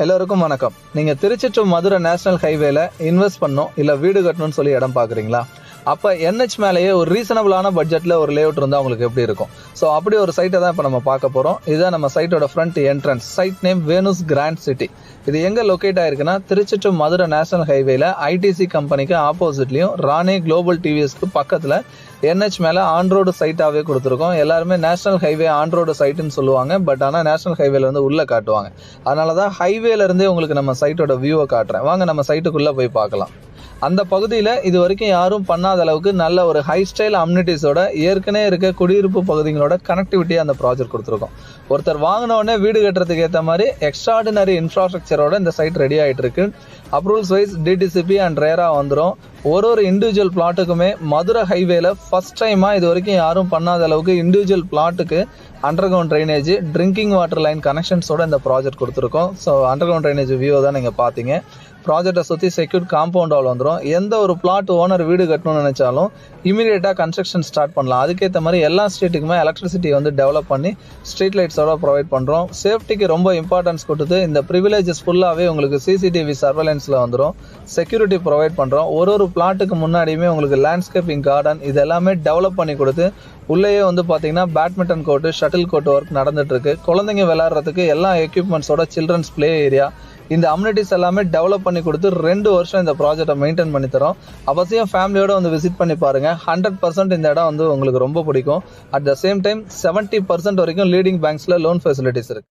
எல்லோருக்கும் வணக்கம். நீங்க திருச்சி டு மதுரை நேஷனல் ஹைவேல இன்வெஸ்ட் பண்ணணும் இல்ல வீடு கட்டணும்னு சொல்லி இடம் பாக்குறீங்களா? அப்ப NH மேலேயே ஒரு ரீசனபிளான பட்ஜெட்ல ஒரு லேஅவுட் இருந்தா உங்களுக்கு எப்படி இருக்கும்? ஸோ அப்படி ஒரு சைட்டை தான் இப்போ நம்ம பார்க்க போறோம். இதுதான் நம்ம சைட்டோட front entrance. Site name Venus grand city. இது எங்க லொக்கேட் ஆயிருக்குன்னா திருச்சி டு மதுரை நேஷனல் ஹைவேல ITC கம்பெனிக்கு ஆப்போசிட்லயும் ராணே குளோபல் டிவிஎஸ்க்கு பக்கத்துல NH மேல ஆன் ரோடு சைட்டாவே கொடுத்துருக்கோம். எல்லாருமே நேஷனல் ஹைவே ஆன் ரோடு சைட்டுன்னு சொல்லுவாங்க. பட் ஆனால் நேஷனல் ஹைவேல வந்து உள்ள காட்டுவாங்க. அதனாலதான் ஹைவேல இருந்தே உங்களுக்கு நம்ம சைட்டோட வியூவை காட்டுறேன். வாங்க நம்ம சைட்டுக்குள்ள போய் பார்க்கலாம். அந்த பகுதியில் இது வரைக்கும் யாரும் பண்ணாத அளவுக்கு நல்ல ஒரு ஹை ஸ்டைல் அம்யூனிட்டிஸோட ஏற்கனவே இருக்க குடியிருப்பு பகுதிகளோட கனெக்டிவிட்டியை அந்த ப்ராஜெக்ட் கொடுத்துருக்கோம். ஒருத்தர் வாங்கின உடனே வீடு கட்டுறதுக்கு ஏற்ற மாதிரி எக்ஸ்ட்ராடினரி இன்ஃப்ராஸ்ட்ரக்சரோட இந்த சைட் ரெடி ஆகிட்டு இருக்கு. அப்ரூவல்ஸ் வைஸ் DTCP அண்ட் ரேரா வந்துடும். ஒரு இண்டிவிஜுவல் பிளாட்டுக்குமே மதுரை ஹைவேல ஃபர்ஸ்ட் டைமா இது வரைக்கும் யாரும் பண்ணாத அளவுக்கு இண்டிவிஜுவல் பிளாட்டுக்கு underground drainage, drinking water line கனெக்ஷன்ஸோட இந்த ப்ராஜெக்ட் கொடுத்துருக்கோம். So underground drainage view தான் நீங்கள் பார்த்தீங்க. ப்ராஜெக்டை சுற்றி செக்யூர்ட் காம்பவுண்ட் வால் வந்துடும். எந்த ஒரு பிளாட் ஓனர் வீடு கட்டணும்னு நினைச்சாலும் இமீடியட்டாக கன்ஸ்ட்ரக்ஷன் ஸ்டார்ட் பண்ணலாம். அதுக்கேற்ற மாதிரி எல்லா ஸ்ட்ரீட்டுக்குமே எலக்ட்ரிசிட்டி வந்து டெவலப் பண்ணி ஸ்ட்ரீட் லைட்ஸோட ப்ரொவைட் பண்ணுறோம். சேஃப்டிக்கு ரொம்ப இம்பார்ட்டன்ஸ் கொடுத்து இந்த ப்ரிவிலேஜஸ் ஃபுல்லாகவே உங்களுக்கு CCTV சர்வேலன்ஸில் வந்துடும். செக்யூரிட்டி ப்ரொவைட் பண்ணுறோம். ஒரு பிளாட்டுக்கு முன்னாடியுமே உங்களுக்கு லேண்ட்ஸ்கேப்பிங் கார்டன் இது எல்லாமே டெவலப் பண்ணி கொடுத்து உள்ளேயே வந்து பார்த்தீங்கன்னா badminton court, shuttle court work நடந்துட்டு இருக்கு. குழந்தைங்க விளையாடுறதுக்கு எல்லா எக்யூப்மெண்ட்ஸோட சில்ட்ரன்ஸ் பிளே ஏரியா, இந்த அம்யூனிட்டிஸ் எல்லாமே டெவலப் பண்ணி கொடுத்து 2 வருஷம் இந்த ப்ராஜெக்டை மெயின்டைன் பண்ணி தரோம். அவசியம் ஃபேமிலியோட வந்து விசிட் பண்ணி பாருங்க. 100% இந்த இடம் வந்து உங்களுக்கு ரொம்ப பிடிக்கும். அட் த சேம் டைம் 70% வரைக்கும் லீடிங் பேங்க்ஸ்ல லோன் ஃபெசிலிட்டிஸ் இருக்கு.